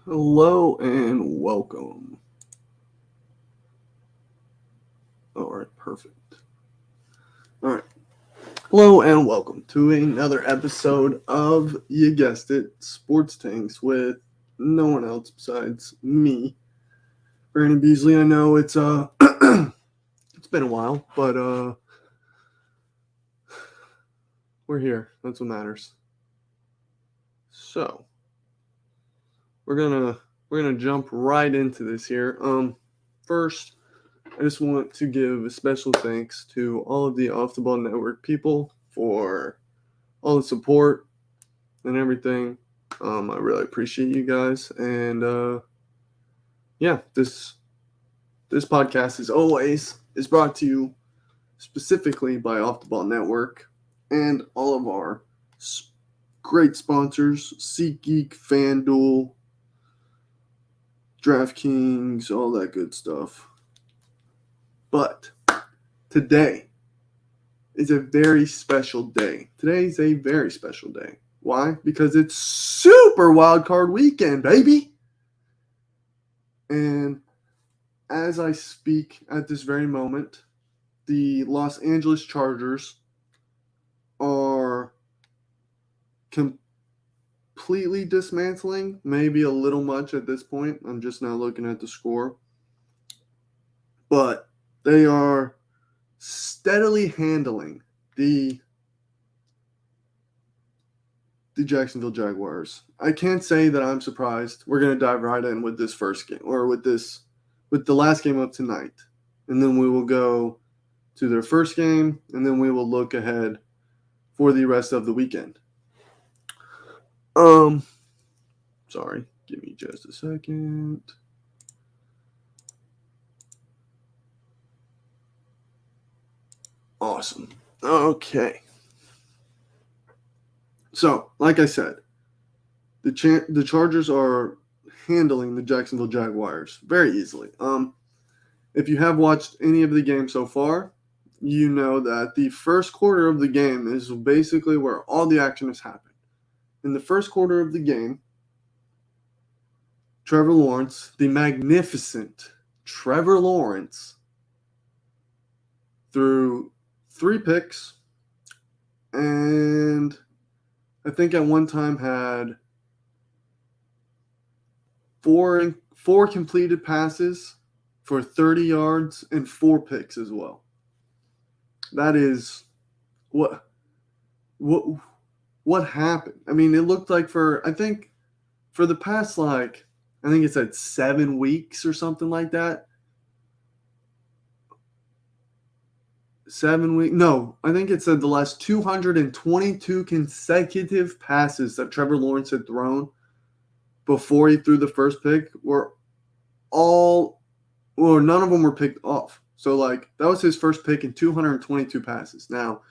Hello and welcome. All right, perfect. All right. Hello and welcome to another episode of, you guessed it, Sports Tingz with no one else besides me, Brandon Beasley. I know it's it's been a while, but we're here. That's what matters. So we're gonna jump right into this here. First, I just want to give a special thanks to all of the Off the Ball Network people for all the support and everything. I really appreciate you guys. And yeah, this podcast is brought to you specifically by Off the Ball Network and all of our great sponsors: SeatGeek, FanDuel, DraftKings, all that good stuff. But today is a very special day. Today's a very special day. Why? Because it's Super WILDCARD weekend, baby! And as I speak at this very moment, the Los Angeles Chargers are completely dismantling, maybe a little much at this point. I'm just now looking at the score. But they are steadily handling the Jacksonville Jaguars. I can't say that I'm surprised. We're going to dive right in with this first game, or with the last game of tonight. And then we will go to their first game, and then we will look ahead for the rest of the weekend. Sorry, give me just a second. Awesome. Okay. So, like I said, the Chargers are handling the Jacksonville Jaguars very easily. If you have watched any of the game so far, you know that the first quarter of the game is basically where all the action has happened. In the first quarter of the game, Trevor Lawrence, the magnificent Trevor Lawrence, threw 3 picks, and I think at one time had four completed passes for 30 yards and 4 picks as well. That is what happened. I mean, it looked like for the past, I think it said 7 weeks or something like that. 7 weeks? No, I think it said the last 222 consecutive passes that Trevor Lawrence had thrown before he threw the first pick were none of them were picked off. So, that was his first pick in 222 passes. Now,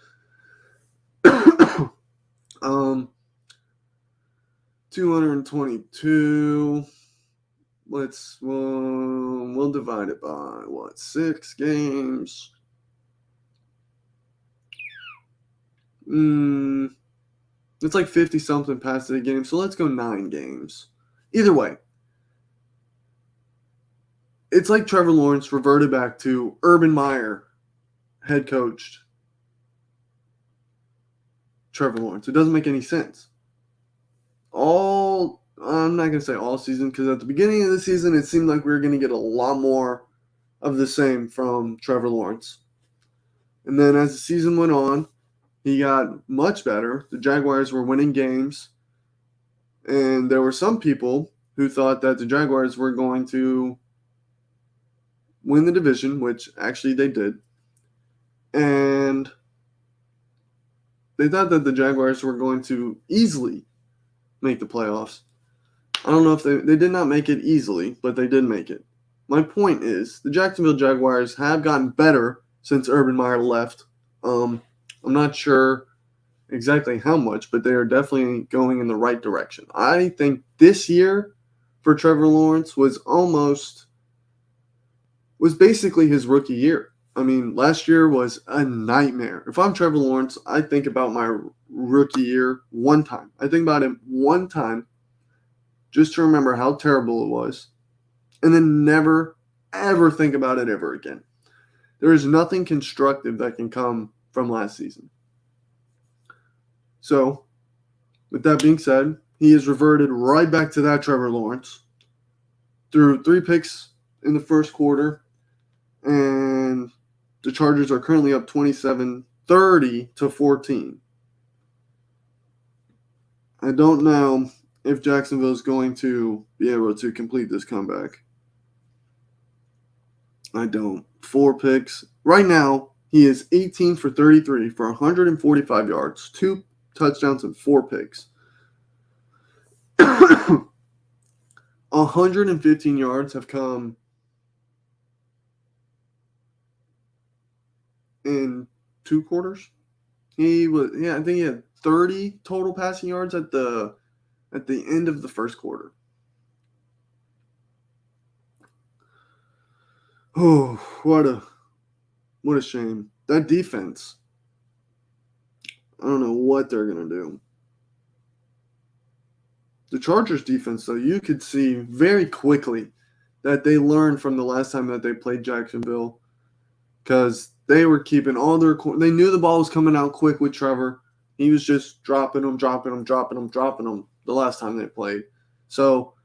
222. We'll divide it by 6 games. It's like 50 something passes a game. So let's go 9 games. Either way, it's like Trevor Lawrence reverted back to Urban Meyer head coached Trevor Lawrence. It doesn't make any sense. I'm not going to say all season, because at the beginning of the season, it seemed like we were going to get a lot more of the same from Trevor Lawrence. And then as the season went on, he got much better. The Jaguars were winning games. And there were some people who thought that the Jaguars were going to win the division, which actually they did. And they thought that the Jaguars were going to easily make the playoffs. I don't know if they did not make it easily, but they did make it. My point is, the Jacksonville Jaguars have gotten better since Urban Meyer left. I'm not sure exactly how much, but they are definitely going in the right direction. I think this year for Trevor Lawrence was basically his rookie year. I mean, last year was a nightmare. If I'm Trevor Lawrence, I think about my rookie year one time. I think about him one time, just to remember how terrible it was, and then never, ever think about it ever again. There is nothing constructive that can come from last season. So, with that being said, he has reverted right back to that Trevor Lawrence. Threw 3 picks in the first quarter, and the Chargers are currently up 27-30-14. I don't know if Jacksonville is going to be able to complete this comeback. I don't. 4 picks. Right now, he is 18 for 33 for 145 yards, 2 touchdowns, and 4 picks. 115 yards have come in 2 quarters. I think he had 30 total passing yards at the end of the first quarter. Oh, what a shame. That defense, I don't know what they're going to do. The Chargers defense, though, you could see very quickly that they learned from the last time that they played Jacksonville, because they were keeping all their – they knew the ball was coming out quick with Trevor. He was just dropping them the last time they played. So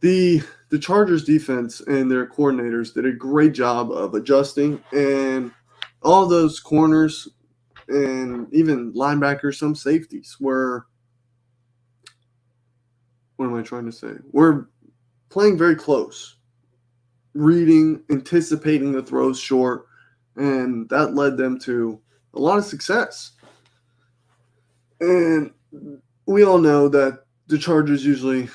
the Chargers defense and their coordinators did a great job of adjusting, and all those corners and even linebackers, some safeties were – what am I trying to say? We're playing very close, reading, anticipating the throws short, and that led them to a lot of success. And we all know that the Chargers usually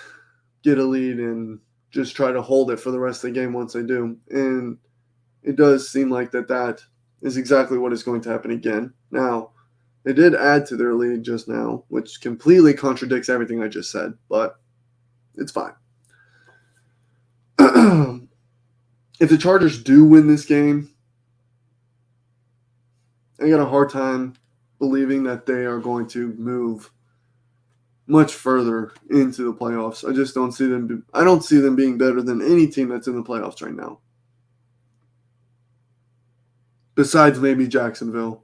get a lead and just try to hold it for the rest of the game once they do. And it does seem like that is exactly what is going to happen again. Now, they did add to their lead just now, which completely contradicts everything I just said, but it's fine. If the Chargers do win this game, I got a hard time believing that they are going to move much further into the playoffs. I just don't see them. I don't see them being better than any team that's in the playoffs right now, besides maybe Jacksonville.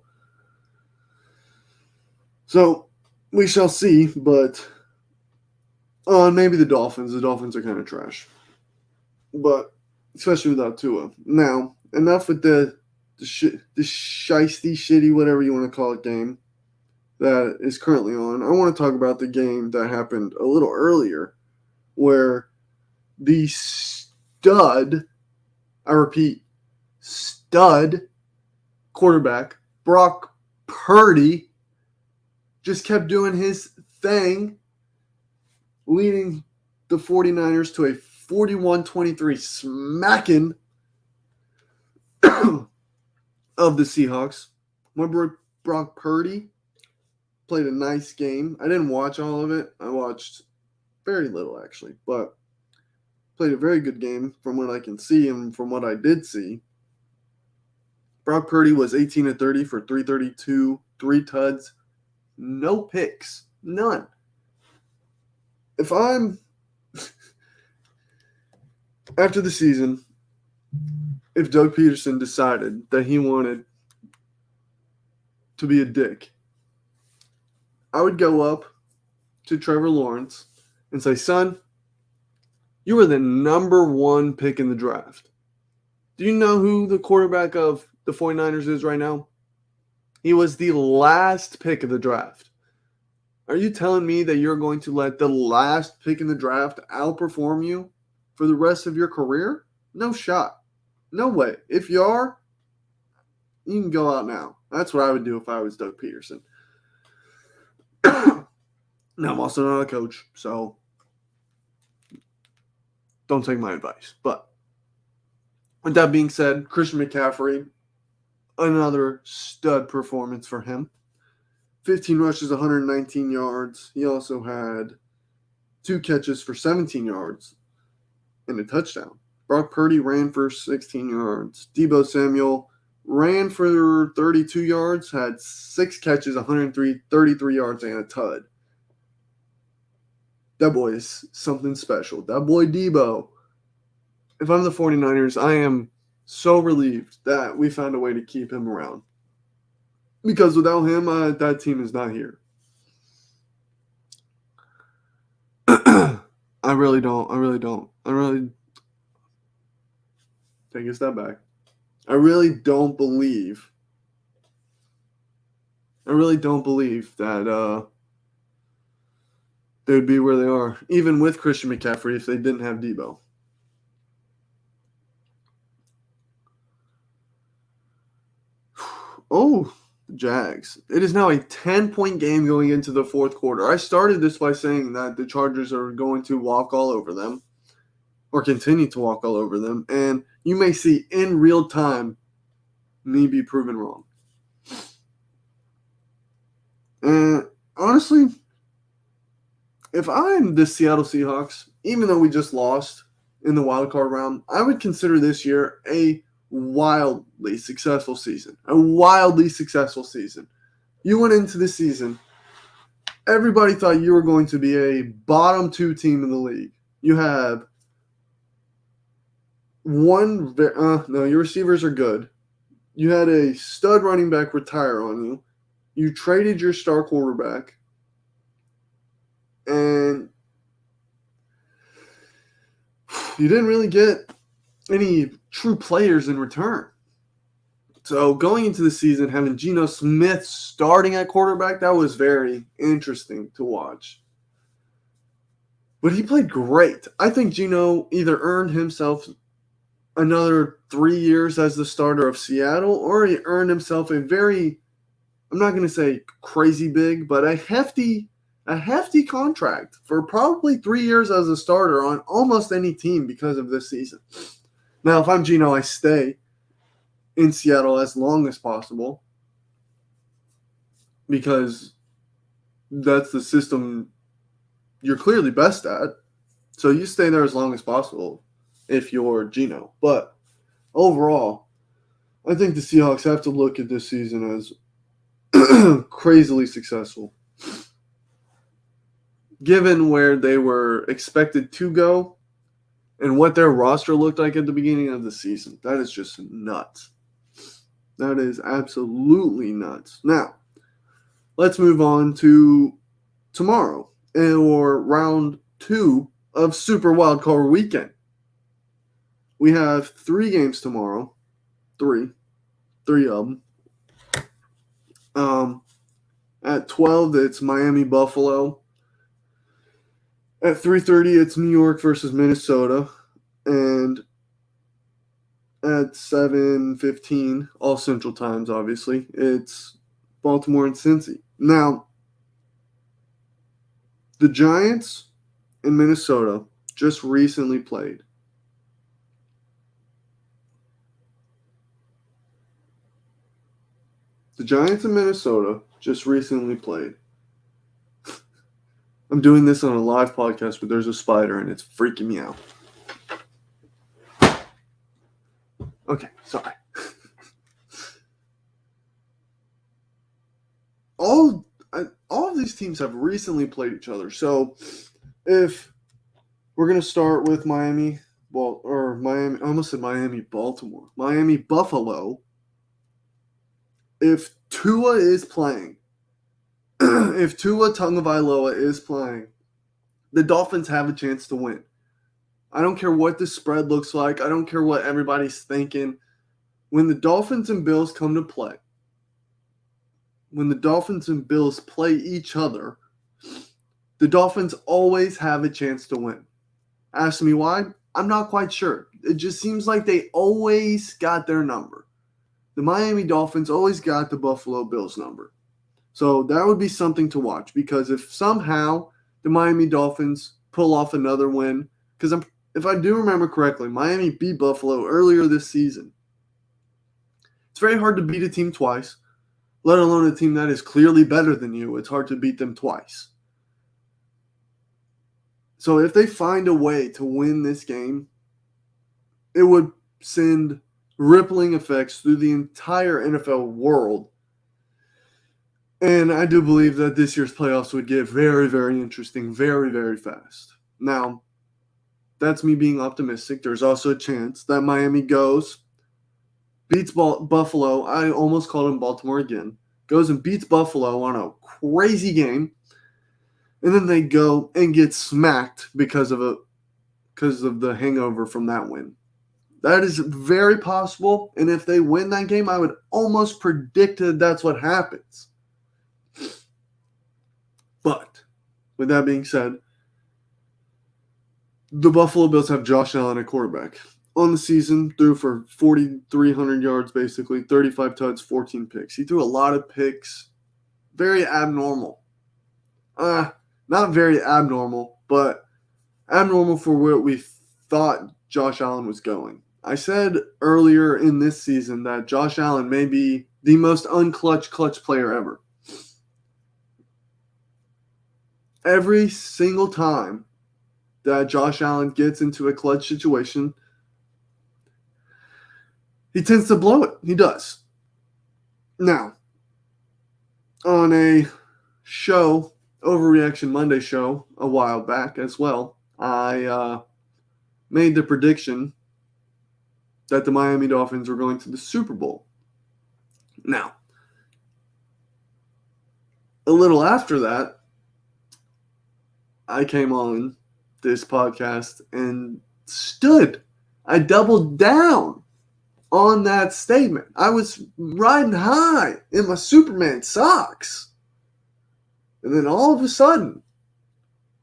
So we shall see, but maybe the Dolphins. The Dolphins are kind of trash, but especially without Tua. Now, enough with the shiesty, shitty, whatever you want to call it, game that is currently on. I want to talk about the game that happened a little earlier, where the stud, I repeat, stud quarterback, Brock Purdy, just kept doing his thing, leading the 49ers to a 41-23 smacking of the Seahawks. My boy Brock Purdy played a nice game. I didn't watch all of it. I watched very little, actually, but played a very good game from what I can see and from what I did see. Brock Purdy was 18-30 for 332, 3 tuds, no picks, none. If I'm after the season, if Doug Peterson decided that he wanted to be a dick, I would go up to Trevor Lawrence and say, son, you were the number 1 pick in the draft. Do you know who the quarterback of the 49ers is right now? He was the last pick of the draft. Are you telling me that you're going to let the last pick in the draft outperform you for the rest of your career? No shot. No way. If you are, you can go out now. That's what I would do if I was Doug Peterson. Now, I'm also not a coach, so don't take my advice. But with that being said, Christian McCaffrey, another stud performance for him. 15 rushes, 119 yards. He also had 2 catches for 17 yards and a touchdown. Brock Purdy ran for 16 yards. Deebo Samuel ran for 32 yards, had 6 catches, 33 yards, and a tud. that boy is something special. That boy Debo. If I'm the 49ers, I am so relieved that we found a way to keep him around. Because without him, that team is not here. I really don't. Take a step back. I really don't believe that they would be where they are, even with Christian McCaffrey, if they didn't have Debo. Oh, the Jags. It is now a 10-point game going into the fourth quarter. I started this by saying that the Chargers are going to walk all over them, or continue to walk all over them, and you may see in real time me be proven wrong. And honestly, if I'm the Seattle Seahawks, even though we just lost in the wild card round, I would consider this year a wildly successful season. You went into the season, everybody thought you were going to be a bottom 2 team in the league. You have your receivers are good. You had a stud running back retire on you. You traded your star quarterback. And you didn't really get any true players in return. So going into the season, having Geno Smith starting at quarterback, that was very interesting to watch. But he played great. I think Geno either earned himself another 3 years as the starter of Seattle, or he earned himself a very, I'm not going to say crazy big, but a hefty contract for probably 3 years as a starter on almost any team because of this season. Now, if I'm Geno, I stay in Seattle as long as possible because that's the system you're clearly best at. So you stay there as long as possible if you're Geno. But overall, I think the Seahawks have to look at this season as crazily successful. Given where they were expected to go and what their roster looked like at the beginning of the season, that is just nuts. That is absolutely nuts. Now, let's move on to tomorrow, or round 2 of Super Wildcard Weekend. We have 3 games tomorrow. Three of them. At 12, it's Miami-Buffalo. At 3:30, it's New York versus Minnesota. And at 7:15, all Central Times, obviously, it's Baltimore and Cincy. Now, the Giants in Minnesota just recently played. The Giants in Minnesota just recently played. I'm doing this on a live podcast, but there's a spider and it's freaking me out. Okay, sorry. All of these teams have recently played each other. So if we're going to start with Miami, I almost said Miami-Baltimore. Miami-Buffalo. If Tua is playing, if Tua Tagovailoa is playing, the Dolphins have a chance to win. I don't care what the spread looks like. I don't care what everybody's thinking. When the Dolphins and Bills come to play, when the Dolphins and Bills play each other, the Dolphins always have a chance to win. Ask me why? I'm not quite sure. It just seems like they always got their number. The Miami Dolphins always got the Buffalo Bills number. So that would be something to watch, because if somehow the Miami Dolphins pull off another win, because if I do remember correctly, Miami beat Buffalo earlier this season. It's very hard to beat a team twice, let alone a team that is clearly better than you. It's hard to beat them twice. So if they find a way to win this game, it would send rippling effects through the entire NFL world. And I do believe that this year's playoffs would get very, very interesting, very, very fast. Now, that's me being optimistic. There's also a chance that Miami beats Buffalo. I almost called him Baltimore again. Goes and beats Buffalo on a crazy game. And then they go and get smacked because of the hangover from that win. That is very possible. And if they win that game, I would almost predict that that's what happens. But with that being said, the Buffalo Bills have Josh Allen at quarterback. On the season, threw for 4,300 yards, basically, 35 touchdowns, 14 picks. He threw a lot of picks. Very abnormal. Not very abnormal, but abnormal for where we thought Josh Allen was going. I said earlier in this season that Josh Allen may be the most clutch player ever. Every single time that Josh Allen gets into a clutch situation, he tends to blow it. He does. Now, on a show, Overreaction Monday show, a while back as well, I made the prediction that the Miami Dolphins were going to the Super Bowl. Now, a little after that, I came on this podcast and I doubled down on that statement. I was riding high in my Superman socks. And then all of a sudden,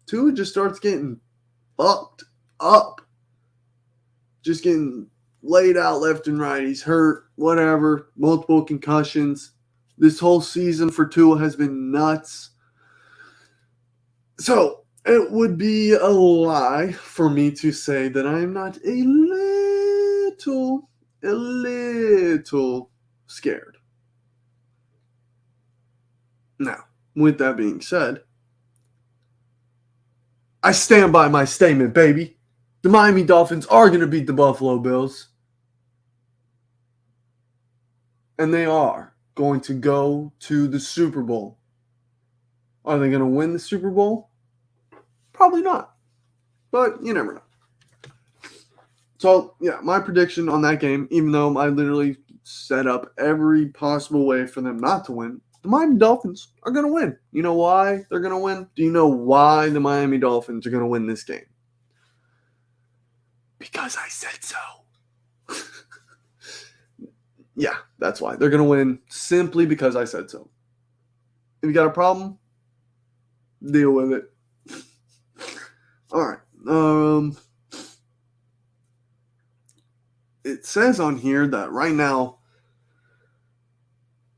Tua just starts getting fucked up. Just getting laid out left and right. He's hurt, whatever, multiple concussions. This whole season for Tua has been nuts. So, it would be a lie for me to say that I am not a little scared. Now, with that being said, I stand by my statement, baby. The Miami Dolphins are going to beat the Buffalo Bills. And they are going to go to the Super Bowl. Are they going to win the Super Bowl? Probably not. But you never know. So, yeah, my prediction on that game, even though I literally set up every possible way for them not to win, the Miami Dolphins are going to win. You know why they're going to win? Do you know why the Miami Dolphins are going to win this game? Because I said so. Yeah, that's why. They're going to win simply because I said so. If you got a problem, deal with it. All right. It says on here that right now,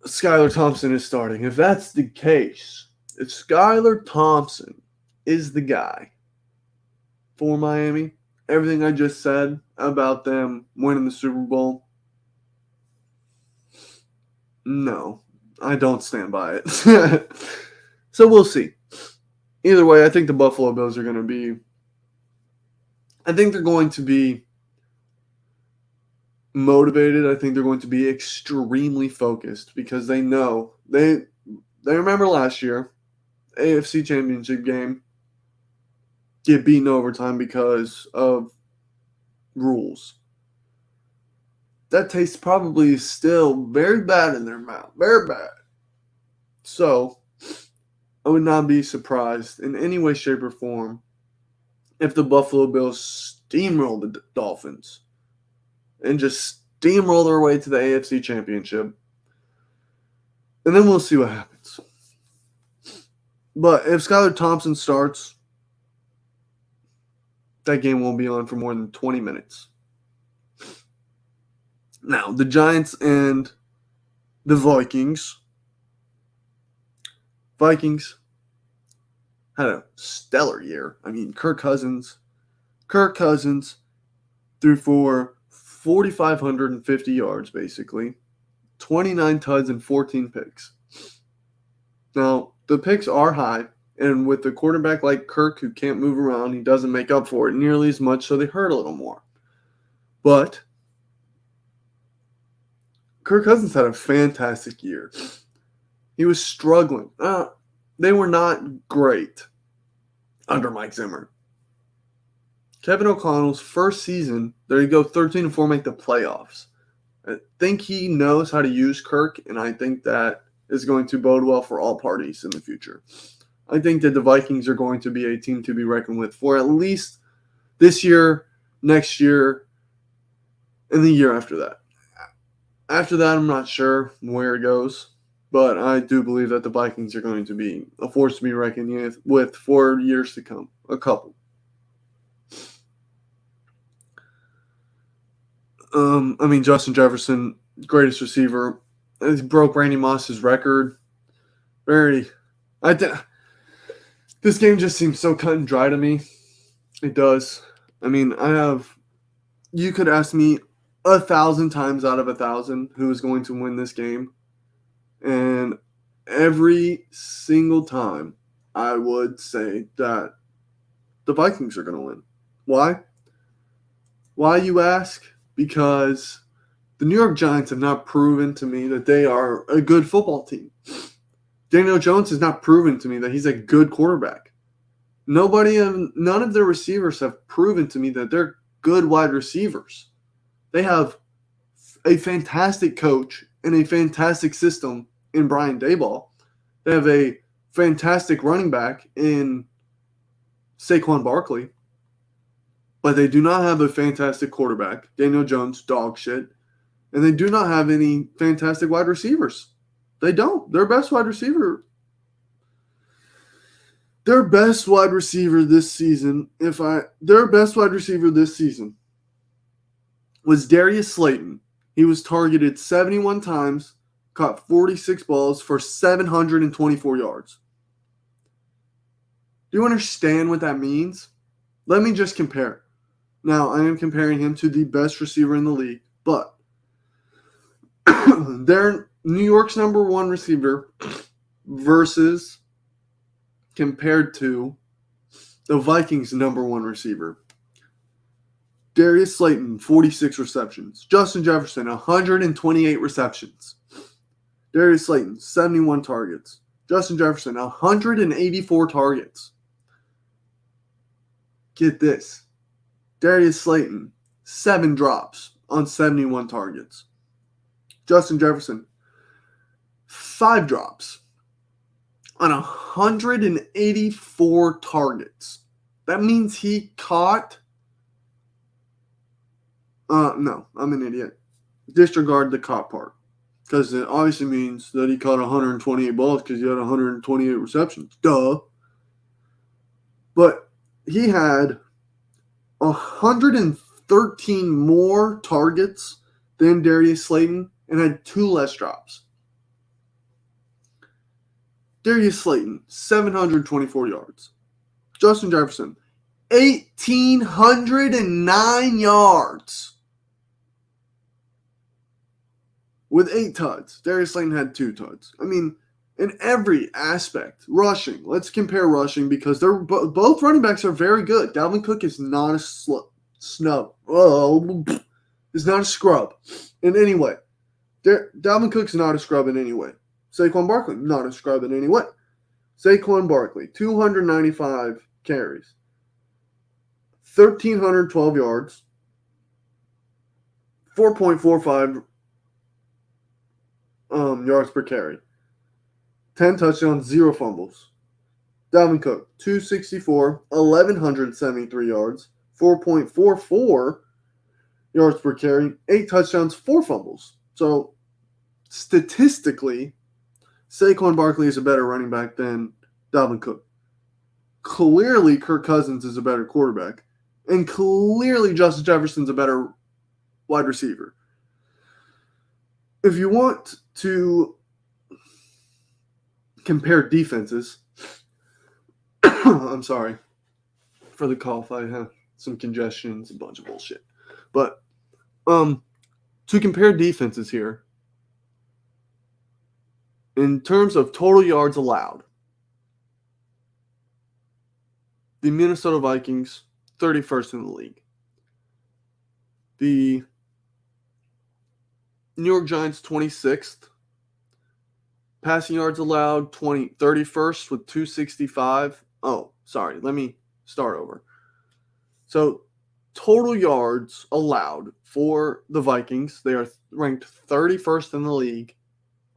Skylar Thompson is starting. If that's the case, if Skylar Thompson is the guy for Miami, everything I just said about them winning the Super Bowl, no, I don't stand by it. So we'll see. Either way, I think the Buffalo Bills are going to be motivated. I think they're going to be extremely focused because they know they remember last year, AFC Championship game, get beaten overtime because of rules. That tastes probably still very bad in their mouth. Very bad. So, I would not be surprised in any way, shape, or form if the Buffalo Bills steamroll the Dolphins and just steamroll their way to the AFC Championship. And then we'll see what happens. But if Skylar Thompson starts, that game won't be on for more than 20 minutes. Now, the Giants and the Vikings had a stellar year. I mean, Kirk Cousins threw for 4,550 yards, basically, 29 touchdowns and 14 picks. Now, the picks are high, and with a quarterback like Kirk who can't move around, he doesn't make up for it nearly as much, so they hurt a little more. But Kirk Cousins had a fantastic year. He was struggling. They were not great under Mike Zimmer. Kevin O'Connell's first season, there you go, 13-4, make the playoffs. I think he knows how to use Kirk, and I think that is going to bode well for all parties in the future. I think that the Vikings are going to be a team to be reckoned with for at least this year, next year, and the year after that. After that, I'm not sure where it goes, but I do believe that the Vikings are going to be a force to be reckoned with for years to come. A couple. Justin Jefferson, greatest receiver. He broke Randy Moss's record. This game just seems so cut and dry to me. It does. You could ask me 1,000 times out of 1,000 who is going to win this game. And every single time I would say that the Vikings are going to win. Why? Why, you ask? Because the New York Giants have not proven to me that they are a good football team. Daniel Jones has not proven to me that he's a good quarterback. None of their receivers have proven to me that they're good wide receivers. They have a fantastic coach and a fantastic system in Brian Daboll. They have a fantastic running back in Saquon Barkley. But they do not have a fantastic quarterback. Daniel Jones, dog shit. And they do not have any fantastic wide receivers. They don't. Their best wide receiver this season was Darius Slayton. He was targeted 71 times, caught 46 balls for 724 yards. Do you understand what that means? Let me just compare. Now, I am comparing him to the best receiver in the league, but they're New York's number one receiver versus compared to the Vikings' number one receiver. Darius Slayton, 46 receptions. Justin Jefferson, 128 receptions. Darius Slayton, 71 targets. Justin Jefferson, 184 targets. Get this. Darius Slayton, 7 drops on 71 targets. Justin Jefferson, 5 drops on 184 targets. That means he caught... no, I'm an idiot. Disregard the caught part. Because it obviously means that he caught 128 balls because he had 128 receptions. Duh. But he had 113 more targets than Darius Slayton and had 2 less drops. Darius Slayton, 724 yards. Justin Jefferson, 1,809 yards. With 8 tuds. Darius Slayton had 2 tuds. In every aspect. Rushing. Let's compare rushing because they're both running backs are very good. Dalvin Cook is not a snub. Is not a scrub in any way. Dalvin Cook's not a scrub in any way. Saquon Barkley, not a scrub in any way. Saquon Barkley, 295 carries. 1,312 yards. 4.45 yards per carry. 10 touchdowns, 0 fumbles. Dalvin Cook, 264, 1,173 yards, 4.44 yards per carry, 8 touchdowns, 4 fumbles. So, statistically, Saquon Barkley is a better running back than Dalvin Cook. Clearly, Kirk Cousins is a better quarterback. And clearly, Justin Jefferson's a better wide receiver. If you want to compare defenses, I'm sorry for the cough. I have some congestion, it's a bunch of bullshit. But to compare defenses here, in terms of total yards allowed, the Minnesota Vikings, 31st in the league. The New York Giants, 26th. Passing yards allowed, 31st with 265. Oh, sorry. Let me start over. So, total yards allowed for the Vikings, they are ranked 31st in the league,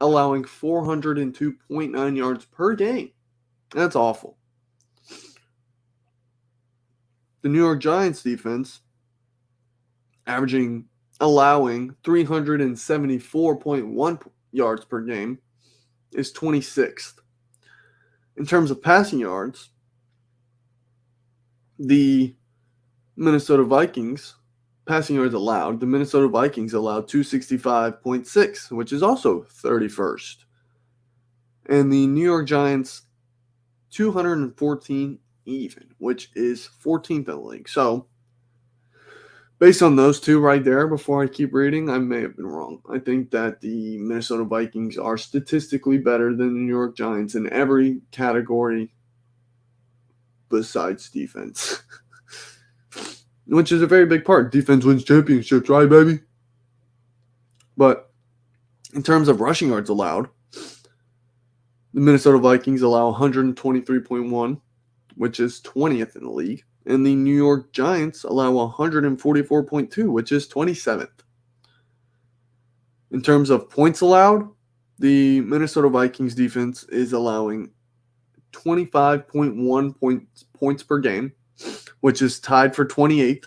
allowing 402.9 yards per game. That's awful. The New York Giants defense, allowing 374.1 yards per game, is 26th. In terms of passing yards, the Minnesota Vikings, passing yards allowed, the Minnesota Vikings allowed 265.6, which is also 31st. And the New York Giants, 214 even, which is 14th in the league. So, based on those two right there, before I keep reading, I may have been wrong. I think that the Minnesota Vikings are statistically better than the New York Giants in every category besides defense. Which is a very big part. Defense wins championships, right, baby? But in terms of rushing yards allowed, the Minnesota Vikings allow 123.1, which is 20th in the league. And the New York Giants allow 144.2, which is 27th. In terms of points allowed, the Minnesota Vikings defense is allowing 25.1 points per game, which is tied for 28th.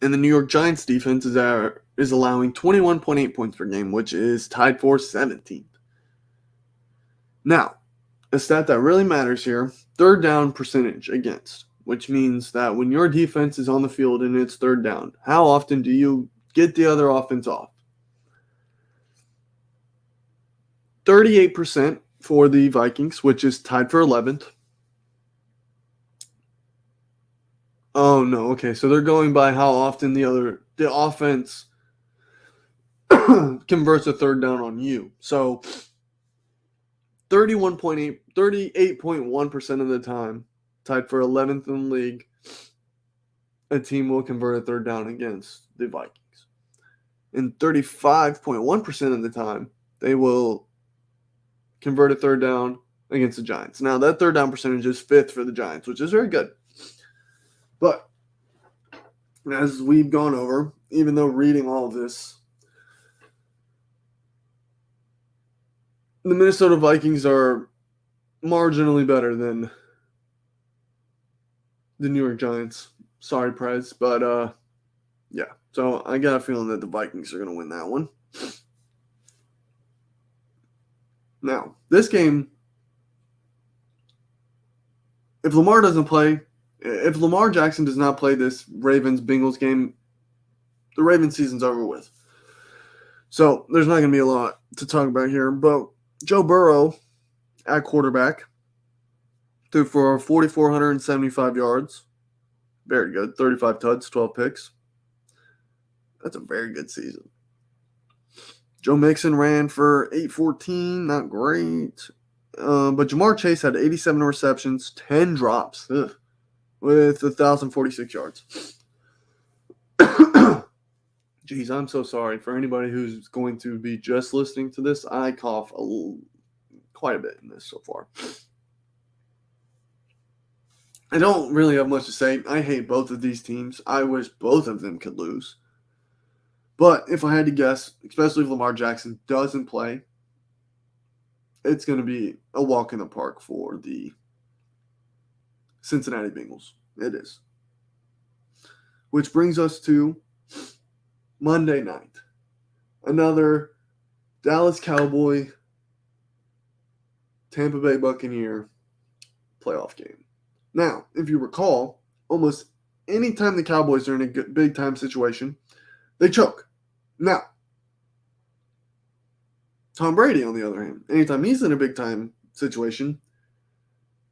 And the New York Giants defense is allowing 21.8 points per game, which is tied for 17th. Now, a stat that really matters here, third down percentage against, which means that when your defense is on the field and it's third down, how often do you get the other offense off? 38% for the Vikings, which is tied for 11th. Oh, no. Okay, so they're going by how often the offense converts a third down on you. So 38.1% of the time, tied for 11th in the league, a team will convert a third down against the Vikings. And 35.1% of the time, they will convert a third down against the Giants. Now, that third down percentage is 5th for the Giants, which is very good. But as we've gone over, even though reading all of this, the Minnesota Vikings are marginally better than the New York Giants. Sorry, Prez, but yeah. So I got a feeling that the Vikings are going to win that one. Now, this game, if Lamar Jackson does not play this Ravens-Bengals game, the Ravens season's over with. So there's not going to be a lot to talk about here. But Joe Burrow at quarterback threw for 4,475 yards. Very good. 35 tuds, 12 picks. That's a very good season. Joe Mixon ran for 814. Not great. But Jamar Chase had 87 receptions, 10 drops, with 1,046 yards. Jeez, I'm so sorry. For anybody who's going to be just listening to this, I cough quite a bit in this so far. I don't really have much to say. I hate both of these teams. I wish both of them could lose. But if I had to guess, especially if Lamar Jackson doesn't play, it's going to be a walk in the park for the Cincinnati Bengals. It is. Which brings us to Monday night. Another Dallas Cowboy, Tampa Bay Buccaneer playoff game. Now, if you recall, almost any time the Cowboys are in a big-time situation, they choke. Now, Tom Brady, on the other hand, anytime he's in a big-time situation,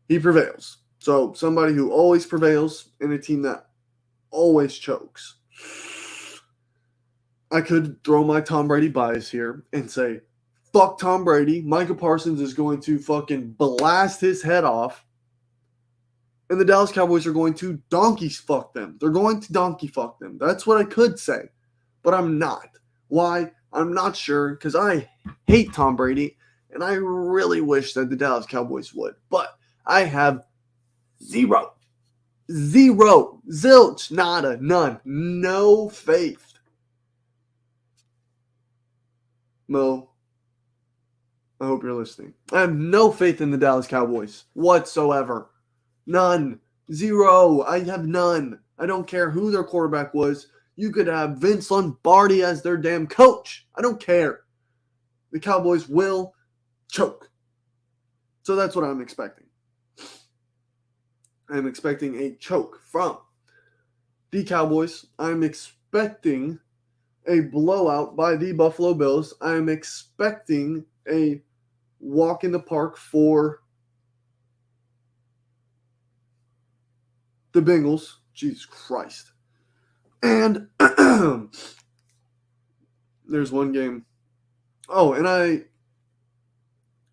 he prevails. So, somebody who always prevails in a team that always chokes. I could throw my Tom Brady bias here and say, fuck Tom Brady. Micah Parsons is going to fucking blast his head off. And the Dallas Cowboys are going to donkey fuck them. They're going to donkey fuck them. That's what I could say. But I'm not. Why? I'm not sure because I hate Tom Brady, and I really wish that the Dallas Cowboys would. But I have zero, zilch, nada, none, no faith. Mo, I hope you're listening. I have no faith in the Dallas Cowboys whatsoever. None. Zero. I have none. I don't care who their quarterback was. You could have Vince Lombardi as their damn coach. I don't care. The Cowboys will choke. So that's what I'm expecting. I'm expecting a choke from the Cowboys. I'm expecting a blowout by the Buffalo Bills. I'm expecting a walk in the park for the Bengals. Jesus Christ. And there's one game. Oh, and I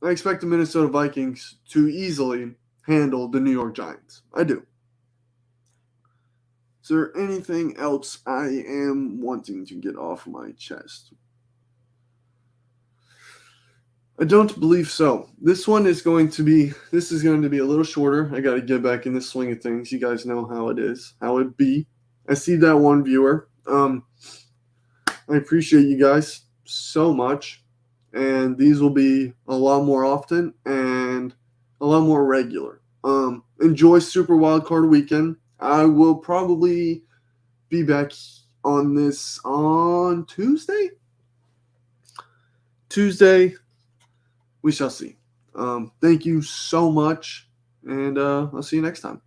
expect the Minnesota Vikings to easily handle the New York Giants. I do. Is there anything else I am wanting to get off my chest? I don't believe so. This is going to be a little shorter. I got to get back in the swing of things. You guys know how it is, how it be. I see that one viewer. I appreciate you guys so much. And these will be a lot more often and a lot more regular. Enjoy Super Wildcard Weekend. I will probably be back on this on Tuesday. We shall see. Thank you so much, and I'll see you next time.